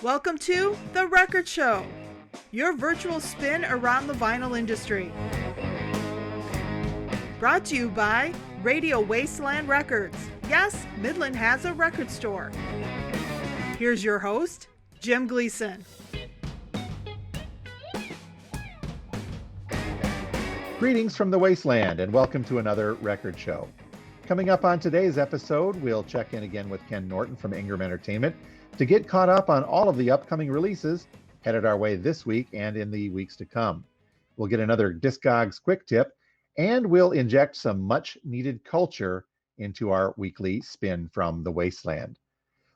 Welcome to The Record Show, your virtual spin around the vinyl industry. Brought to you by Radio Wasteland Records. Yes, Midland has a record store. Here's your host, Jim Gleason. Greetings from the Wasteland and welcome to another record show. Coming up on today's episode, we'll check in again with Ken Norton from Ingram Entertainment to get caught up on all of the upcoming releases headed our way this week and in the weeks to come. We'll get another Discogs Quick Tip, and we'll inject some much needed culture into our weekly spin from the Wasteland.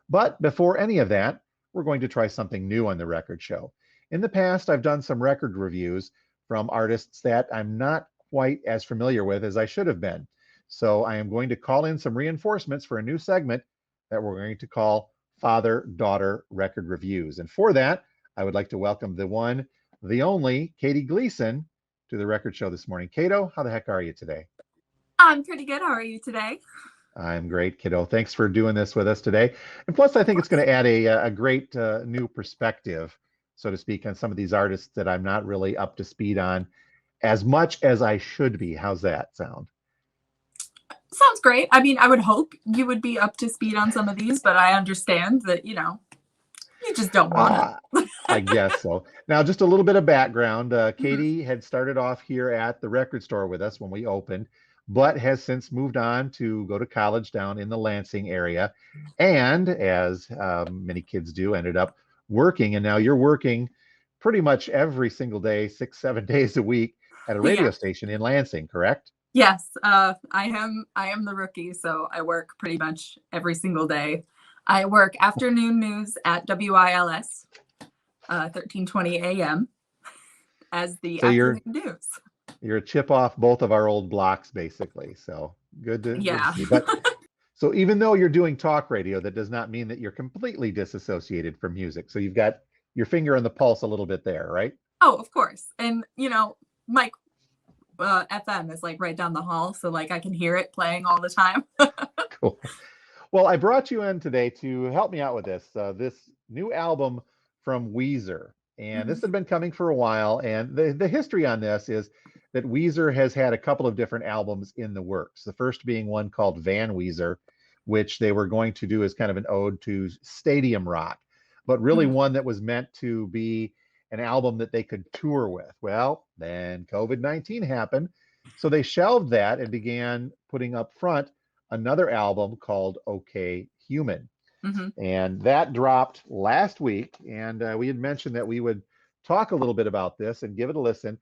But before any of that, we're going to try something new on the record show. In the past, I've done some record reviews from artists that I'm not quite as familiar with as I should have been. So I am going to call in some reinforcements for a new segment that we're going to call Father-Daughter Record Reviews. And for that, I would like to welcome the one, the only, Katie Gleason to the record show this morning. Kato, how the heck are you today? I'm pretty good. How are you today? I'm great, kiddo. Thanks for doing this with us today. And plus, I think it's going to add a great new perspective, so to speak, on some of these artists that I'm not really up to speed on as much as I should be. How's that sound? Sounds great. I mean, I would hope you would be up to speed on some of these, but I understand that, you just don't want it. I guess so. Now, just a little bit of background. Katie had started off here at the record store with us when we opened, but has since moved on to go to college down in the Lansing area. And as many kids do, ended up working. And now you're working pretty much every single day, 6-7 days a week at a radio station in Lansing, correct? Yes, I am the rookie, so I work pretty much every single day. I work afternoon news at WILS, 1320 a.m. as the afternoon news. You're a chip off both of our old blocks, basically. So good to see. But so even though you're doing talk radio, that does not mean that you're completely disassociated from music. So you've got your finger on the pulse a little bit there, right? Oh, of course. And Mike FM is like right down the hall, so like I can hear it playing all the time. Cool. Well, I brought you in today to help me out with this new album from Weezer, and this had been coming for a while. And the history on this is that Weezer has had a couple of different albums in the works. The first being one called Van Weezer, which they were going to do as kind of an ode to stadium rock, but really one that was meant to be an album that they could tour with. Well, then COVID-19 happened, so they shelved that and began putting up front another album called OK Human. And that dropped last week, and we had mentioned that we would talk a little bit about this and give it a listen.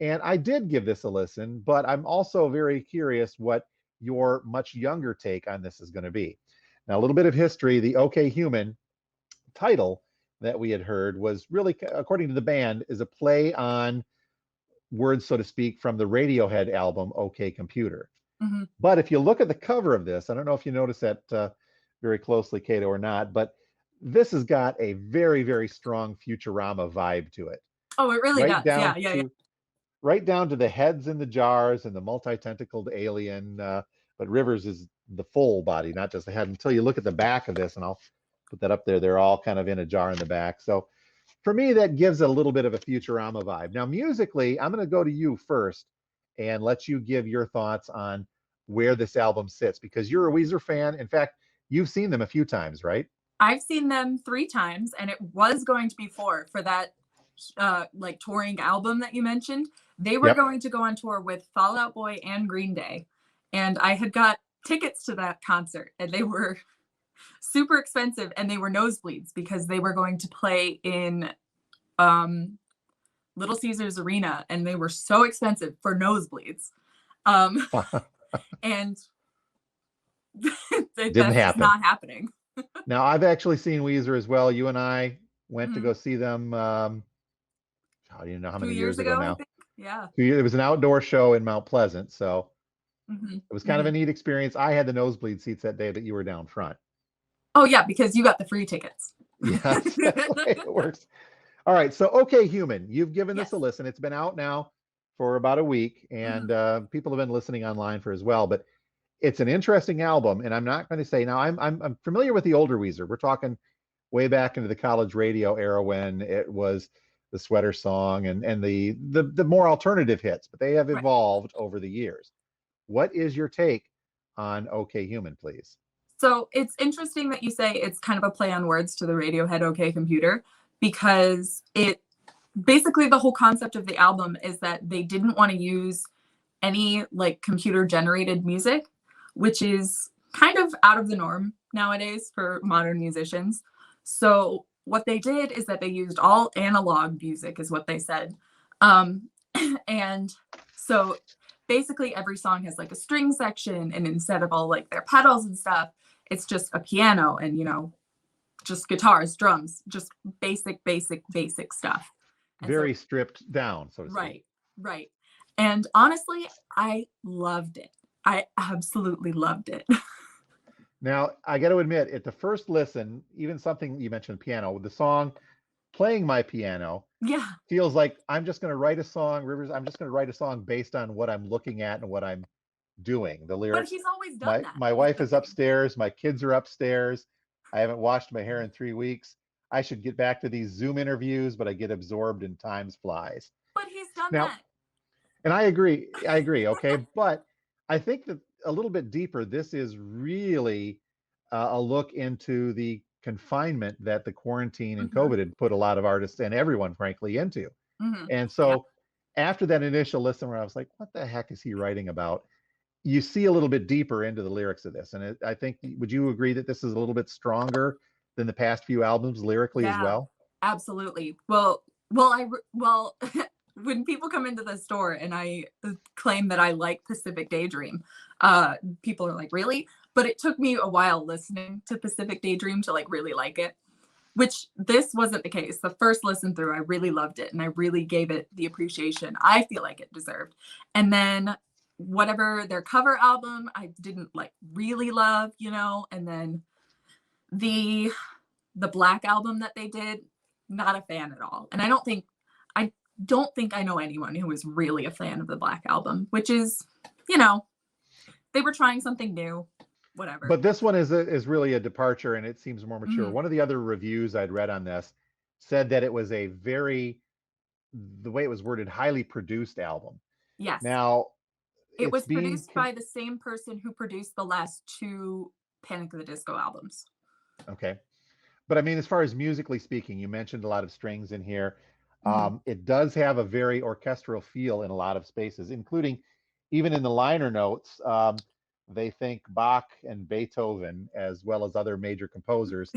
And I did give this a listen, but I'm also very curious what your much younger take on this is going to be. Now, a little bit of history. The OK Human title that we had heard was really, according to the band, is a play on words, so to speak, from the Radiohead album OK Computer. But if you look at the cover of this, I don't know if you notice that very closely, Kato, or not, but this has got a very, very strong Futurama vibe to it. Oh, it really does. Right down to the heads in the jars and the multi-tentacled alien. But Rivers is the full body, not just the head, until you look at the back of this, and I'll put that up there. They're all kind of in a jar in the back. So for me, that gives a little bit of a Futurama vibe. Now, musically, I'm going to go to you first and let you give your thoughts on where this album sits, because you're a Weezer fan. In fact, you've seen them a few times, right? I've seen them 3 times, and it was going to be 4 for that like touring album that you mentioned. They were going to go on tour with Fall Out Boy and Green Day, and I had got tickets to that concert, and they were super expensive, and they were nosebleeds because they were going to play in Little Caesars Arena, and they were so expensive for nosebleeds. And that's not happening. Now, I've actually seen Weezer as well. You and I went to go see them. I don't even know how many years ago now. Yeah. It was an outdoor show in Mount Pleasant, so it was kind of a neat experience. I had the nosebleed seats that day, but you were down front. Oh yeah, because you got the free tickets. Yeah, that's the way it works. All right, so OK Human, you've given this a listen. It's been out now for about a week, and people have been listening online for as well. But it's an interesting album, and I'm not going to say now. I'm familiar with the older Weezer. We're talking way back into the college radio era when it was the Sweater Song and the more alternative hits, but they have Right. evolved over the years. What is your take on OK Human, please? So it's interesting that you say it's kind of a play on words to the Radiohead OK Computer, because it basically, the whole concept of the album is that they didn't want to use any like computer generated music, which is kind of out of the norm nowadays for modern musicians. So what they did is that they used all analog music, is what they said. And so basically every song has like a string section, and instead of all like their pedals and stuff, it's just a piano and, you know, just guitars, drums, just basic stuff. And Very stripped down, so to speak. Right, right. And honestly, I loved it. I absolutely loved it. Now, I got to admit, at the first listen, even something you mentioned, piano, the song Playing My Piano Yeah. feels like I'm just going to write a song, Rivers, I'm just going to write a song based on what I'm looking at and what I'm doing. The But lyrics. he's always done that. My wife is upstairs. My kids are upstairs. I haven't washed my hair in 3 weeks. I should get back to these Zoom interviews, but I get absorbed and time flies. But he's done Now, that. and I agree. Okay. But I think that a little bit deeper, this is really a look into the confinement that the quarantine and COVID had put a lot of artists and everyone, frankly, into. And so after that initial listen where I was like, what the heck is he writing about? You see a little bit deeper into the lyrics of this. And I think, would you agree that this is a little bit stronger than the past few albums lyrically as well? Absolutely. Well, when people come into the store and I claim that I like Pacific Daydream, people are like, really? But it took me a while listening to Pacific Daydream to like really like it, which this wasn't the case. The first listen through, I really loved it and I really gave it the appreciation I feel like it deserved. And then whatever their cover album, I didn't like really love, you know, and then the Black album that they did, not a fan at all. And I don't think I know anyone who was really a fan of the Black album, which is, you know, they were trying something new, whatever. But this one is really a departure and it seems more mature. One of the other reviews I'd read on this said that it was a very, the way it was worded, highly produced album. Yes. Now, it was produced by the same person who produced the last 2 Panic at the Disco albums. Okay. But I mean, as far as musically speaking, you mentioned a lot of strings in here. It does have a very orchestral feel in a lot of spaces, including even in the liner notes. They think Bach and Beethoven, as well as other major composers,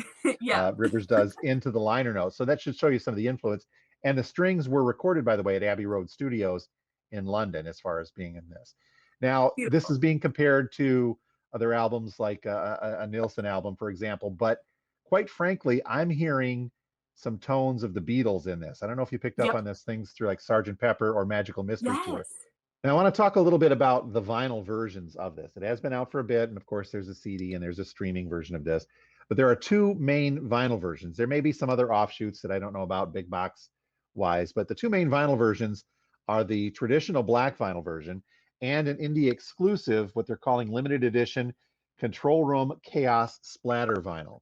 Rivers does, into the liner notes. So that should show you some of the influence. And the strings were recorded, by the way, at Abbey Road Studios in London, as far as being in this. Now, this is being compared to other albums like a Nilsson album, for example. But quite frankly, I'm hearing some tones of the Beatles in this. I don't know if you picked up on this, things through like Sgt. Pepper or Magical Mystery Tour. And I want to talk a little bit about the vinyl versions of this. It has been out for a bit, and of course there's a CD and there's a streaming version of this. But there are 2 main vinyl versions. There may be some other offshoots that I don't know about big box wise, but the 2 main vinyl versions are the traditional black vinyl version and an indie exclusive, what they're calling limited edition Control Room Chaos Splatter vinyl.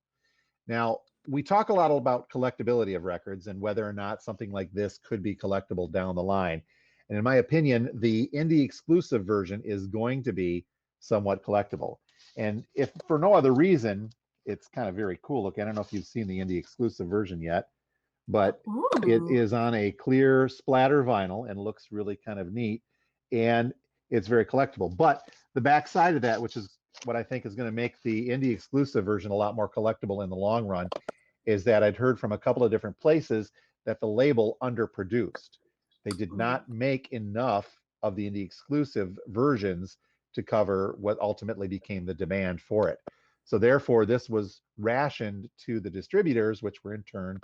Now, we talk a lot about collectability of records and whether or not something like this could be collectible down the line. And in my opinion, the indie exclusive version is going to be somewhat collectible. And if for no other reason, it's kind of very cool looking. I don't know if you've seen the indie exclusive version yet, but it is on a clear splatter vinyl and looks really kind of neat. And it's very collectible. But the back side of that, which is what I think is going to make the indie exclusive version a lot more collectible in the long run, is that I'd heard from a couple of different places that the label underproduced. They did not make enough of the indie exclusive versions to cover what ultimately became the demand for it. So therefore, this was rationed to the distributors, which were in turn,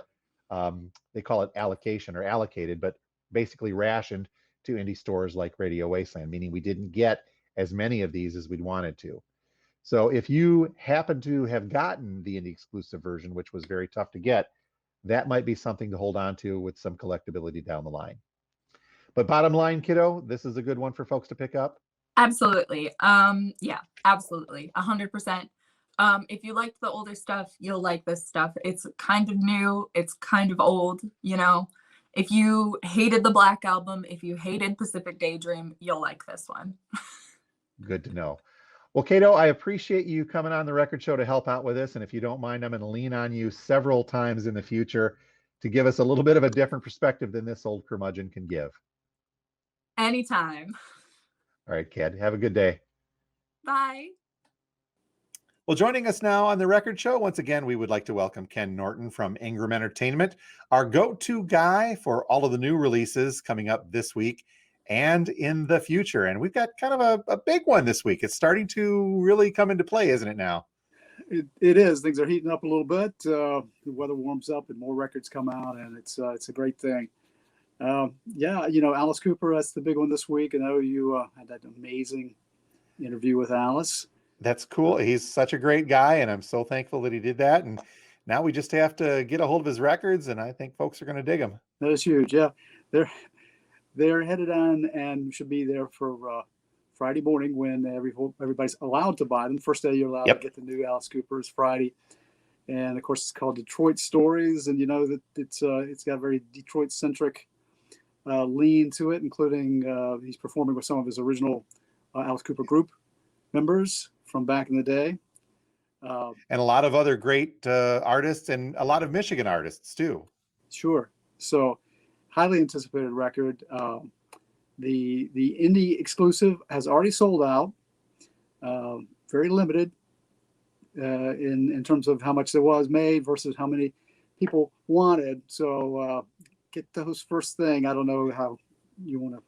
they call it allocation or allocated, but basically rationed to indie stores like Radio Wasteland, meaning we didn't get as many of these as we'd wanted to. So if you happen to have gotten the indie exclusive version, which was very tough to get, that might be something to hold on to with some collectability down the line. But bottom line, kiddo, this is a good one for folks to pick up. Absolutely. Yeah, absolutely. 100%. If you liked the older stuff, you'll like this stuff. It's kind of new. It's kind of old, you know. If you hated the Black Album, if you hated Pacific Daydream, you'll like this one. Good to know. Well, Cato, I appreciate you coming on the record show to help out with this. And if you don't mind, I'm going to lean on you several times in the future to give us a little bit of a different perspective than this old curmudgeon can give. Anytime. All right, Ked, have a good day. Bye. Well, joining us now on the record show, once again, we would like to welcome Ken Norton from Ingram Entertainment, our go-to guy for all of the new releases coming up this week and in the future. And we've got kind of a big one this week. It's starting to really come into play, isn't it now? It is. Things are heating up a little bit. The weather warms up and more records come out, and it's a great thing. Yeah, you know, Alice Cooper, that's the big one this week. I know you had that amazing interview with Alice. That's cool. He's such a great guy, and I'm so thankful that he did that. And now we just have to get a hold of his records, and I think folks are going to dig them. That is huge. Yeah, they're headed on and should be there for Friday morning when everybody's allowed to buy them. First day you're allowed to get the new Alice Cooper is Friday, and of course it's called Detroit Stories, and you know that it's got a very Detroit centric lean to it, including he's performing with some of his original Alice Cooper group members from back in the day. And a lot of other great artists and a lot of Michigan artists too. Sure. So highly anticipated record. The indie exclusive has already sold out. Very limited in terms of how much there was made versus how many people wanted. So get those first thing. I don't know how you want to.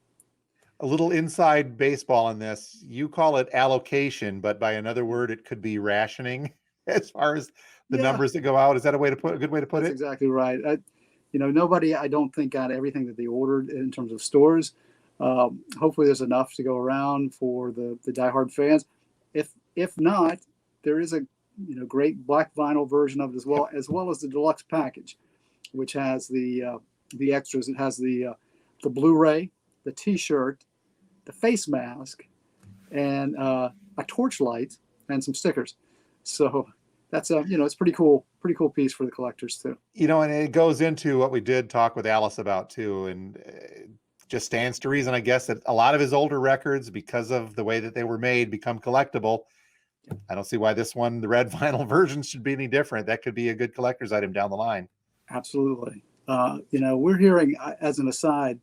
A little inside baseball on this. You call it allocation, but by another word, it could be rationing as far as the numbers that go out. Is that a good way to put it? That's exactly right. You know, nobody, I don't think, got everything that they ordered in terms of stores. Hopefully there's enough to go around for the diehard fans. If not, there is a great black vinyl version of it as well as the deluxe package, which has the extras. It has the Blu-ray, the T-shirt, the face mask, and a torchlight and some stickers. So that's it's pretty cool piece for the collectors too. You know, and it goes into what we did talk with Alice about too, and just stands to reason, I guess, that a lot of his older records, because of the way that they were made, become collectible. I don't see why this one, the red vinyl version, should be any different. That could be a good collector's item down the line. Absolutely. We're hearing, as an aside,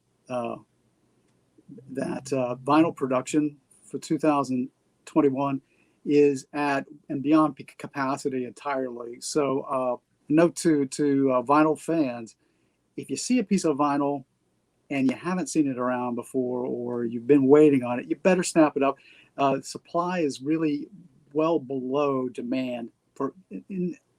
that vinyl production for 2021 is at and beyond peak capacity entirely. So note to vinyl fans, if you see a piece of vinyl and you haven't seen it around before, or you've been waiting on it, you better snap it up. Supply is really well below demand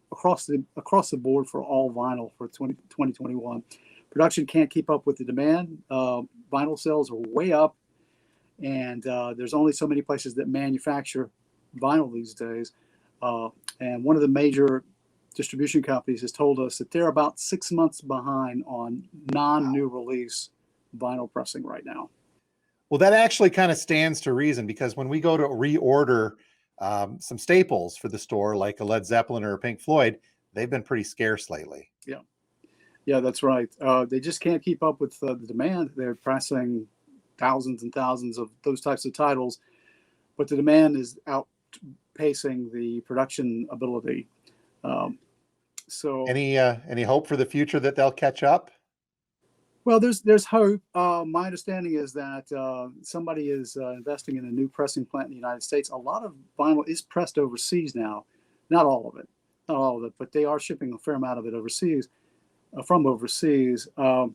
across the board for all vinyl for 2021. Production can't keep up with the demand. Vinyl sales are way up, and there's only so many places that manufacture vinyl these days. And one of the major distribution companies has told us that they're about 6 months behind on non-new release vinyl pressing right now. Well, that actually kind of stands to reason, because when we go to reorder some staples for the store, like a Led Zeppelin or a Pink Floyd, they've been pretty scarce lately. Yeah, that's right. They just can't keep up with the demand. They're pressing thousands and thousands of those types of titles, but the demand is outpacing the production ability. So, any hope for the future that they'll catch up? Well, there's hope. My understanding is that somebody is investing in a new pressing plant in the United States. A lot of vinyl is pressed overseas now. Not all of it, but they are shipping a fair amount of it overseas. From overseas, and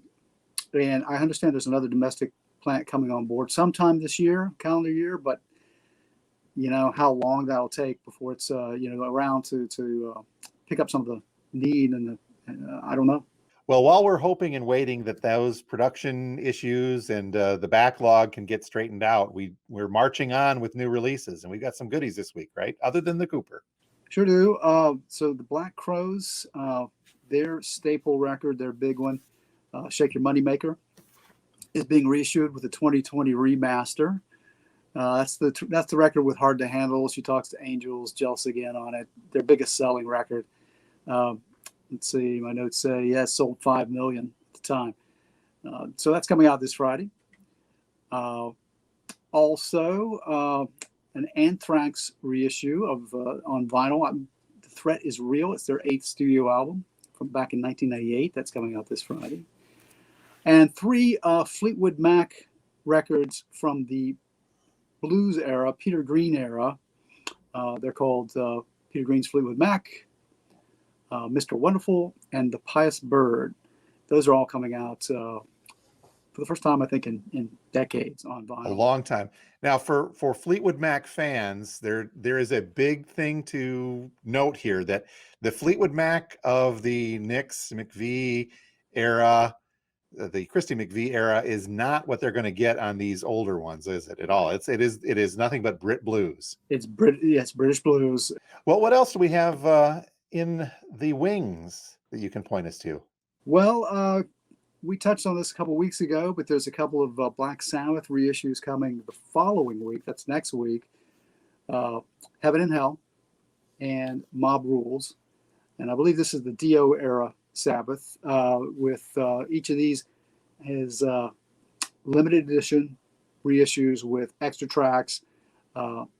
I understand there's another domestic plant coming on board sometime this year, calendar year, but how long that'll take before it's around to pick up some of the need and I don't know. Well, while we're hoping and waiting that those production issues and the backlog can get straightened out, we're marching on with new releases, and we got some goodies this week, right? Other than the Cooper. Sure do. So the Black Crowes, their staple record, their big one, Shake Your Money Maker, is being reissued with a 2020 remaster. That's the record with Hard to Handle. She Talks to Angels, Jealous Again on it. Their biggest selling record. Let's see, my notes say, sold 5 million at the time. So that's coming out this Friday. Also, an Anthrax reissue of on vinyl. The Threat is Real. It's their 8th studio album from back in 1998. That's coming out this Friday. And 3 Fleetwood Mac records from the blues era, Peter Green era. They're called Peter Green's Fleetwood Mac, Mr. Wonderful, and The Pious Bird. Those are all coming out for the first time, I think, in decades on vinyl. A long time. Now, for Fleetwood Mac fans, there is a big thing to note here, that the Fleetwood Mac of the Nix McVie era, the Christy McVie era, is not what they're going to get on these older ones, is it at all? It is nothing but Brit blues. It's British blues. Well, what else do we have in the wings that you can point us to? Well, we touched on this a couple of weeks ago, but there's a couple of Black Sabbath reissues coming the following week. That's next week. Heaven and Hell and Mob Rules. And I believe this is the Dio era Sabbath. With each of these is limited edition reissues with extra tracks,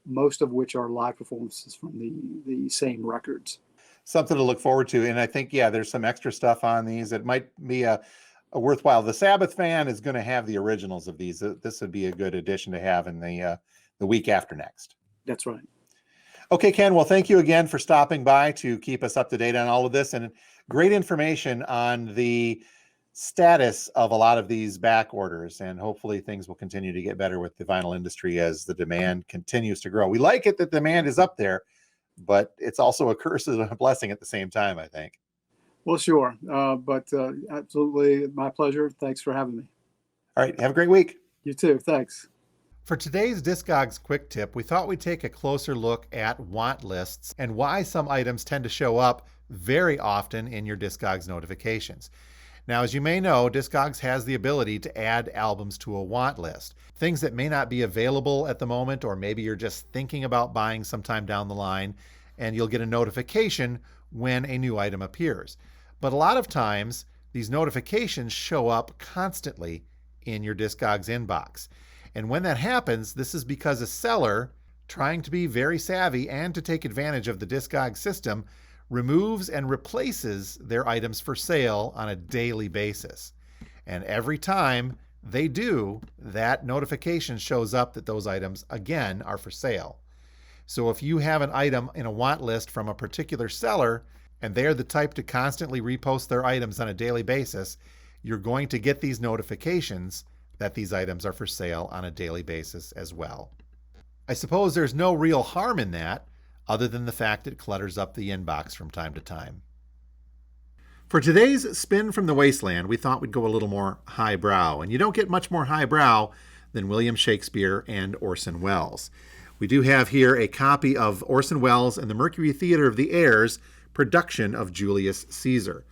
most of which are live performances from the same records. Something to look forward to. And I think, there's some extra stuff on these. It might be a worthwhile. The Sabbath fan is going to have the originals of these. This would be a good addition to have in the week after next. That's right. Okay, Ken. Well, thank you again for stopping by to keep us up to date on all of this, and great information on the status of a lot of these back orders. And hopefully things will continue to get better with the vinyl industry as the demand continues to grow. We like it that demand is up there, but it's also a curse and a blessing at the same time, I think. Well, sure. But absolutely my pleasure. Thanks for having me. All right. Have a great week. You too. Thanks. For today's Discogs Quick Tip, we thought we'd take a closer look at want lists and why some items tend to show up very often in your Discogs notifications. Now, as you may know, Discogs has the ability to add albums to a want list. Things that may not be available at the moment, or maybe you're just thinking about buying sometime down the line, and you'll get a notification when a new item appears. But a lot of times, these notifications show up constantly in your Discogs inbox. And when that happens, this is because a seller, trying to be very savvy and to take advantage of the Discogs system, removes and replaces their items for sale on a daily basis. And every time they do, that notification shows up that those items, again, are for sale. So if you have an item in a want list from a particular seller, and they're the type to constantly repost their items on a daily basis, you're going to get these notifications that these items are for sale on a daily basis as well. I suppose there's no real harm in that, other than the fact it clutters up the inbox from time to time. For today's Spin from the Wasteland, we thought we'd go a little more highbrow, and you don't get much more highbrow than William Shakespeare and Orson Welles. We do have here a copy of Orson Welles and the Mercury Theater of the Air's production of Julius Caesar.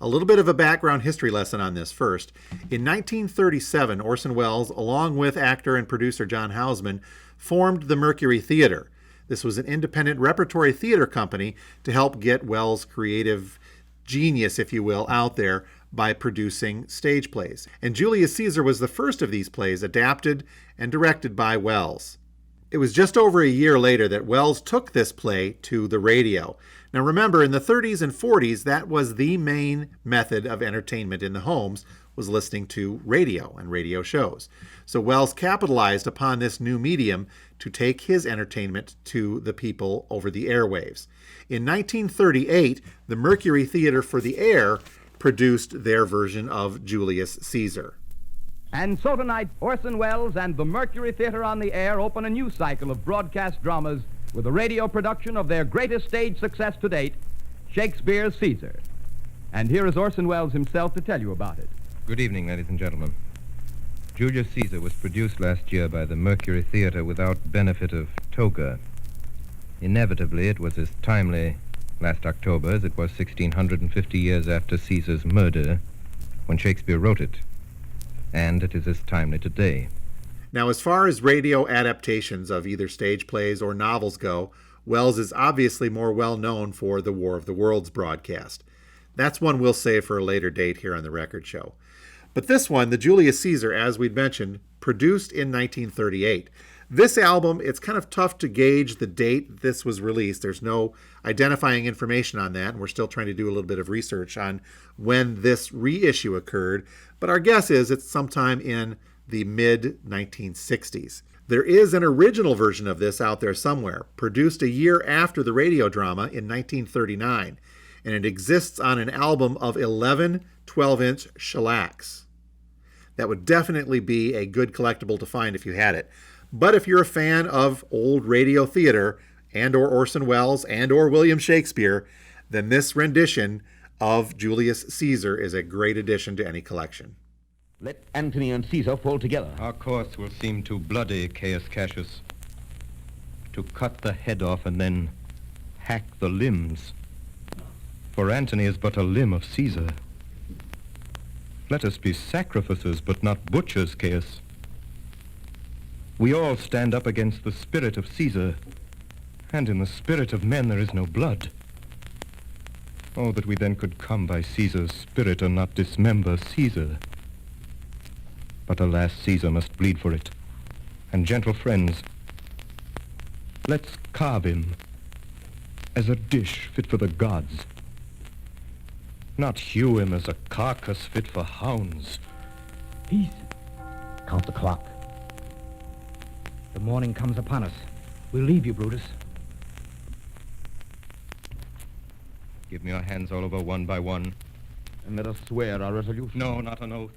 A little bit of a background history lesson on this first. In 1937, Orson Welles, along with actor and producer John Houseman, formed the Mercury Theater. This was an independent repertory theater company to help get Welles' creative genius, if you will, out there by producing stage plays. And Julius Caesar was the first of these plays adapted and directed by Welles. It was just over a year later that Welles took this play to the radio. Now remember, in the 30s and 40s, that was the main method of entertainment in the homes, was listening to radio and radio shows. So Welles capitalized upon this new medium to take his entertainment to the people over the airwaves. In 1938, the Mercury Theater for the Air produced their version of Julius Caesar. And so tonight, Orson Welles and the Mercury Theater on the Air open a new cycle of broadcast dramas with a radio production of their greatest stage success to date, Shakespeare's Caesar. And here is Orson Welles himself to tell you about it. Good evening, ladies and gentlemen. Julius Caesar was produced last year by the Mercury Theater without benefit of toga. Inevitably, it was as timely last October as it was 1,650 years after Caesar's murder when Shakespeare wrote it. And it is as timely today. Now, as far as radio adaptations of either stage plays or novels go, Wells is obviously more well known for the War of the Worlds broadcast. That's one we'll save for a later date here on the record show. But this one, the Julius Caesar, as we'd mentioned, produced in 1938. This album, it's kind of tough to gauge the date this was released. There's no identifying information on that, and we're still trying to do a little bit of research on when this reissue occurred. But our guess is it's sometime in the mid-1960s. There is an original version of this out there somewhere, produced a year after the radio drama in 1939, and it exists on an album of 11 12-inch shellacs. That would definitely be a good collectible to find if you had it. But if you're a fan of old radio theater and or Orson Welles and or William Shakespeare, then this rendition of Julius Caesar is a great addition to any collection. Let Antony and Caesar fall together. Our course will seem too bloody, Caius Cassius. To cut the head off and then hack the limbs. For Antony is but a limb of Caesar. Let us be sacrificers, but not butchers, Caius. We all stand up against the spirit of Caesar, and in the spirit of men there is no blood. Oh, that we then could come by Caesar's spirit and not dismember Caesar. But alas, Caesar must bleed for it. And gentle friends, let's carve him as a dish fit for the gods. Not hew him as a carcass fit for hounds. Peace. Count the clock. The morning comes upon us. We'll leave you, Brutus. Give me your hands all over one by one. And let us swear our resolution. No, not an oath.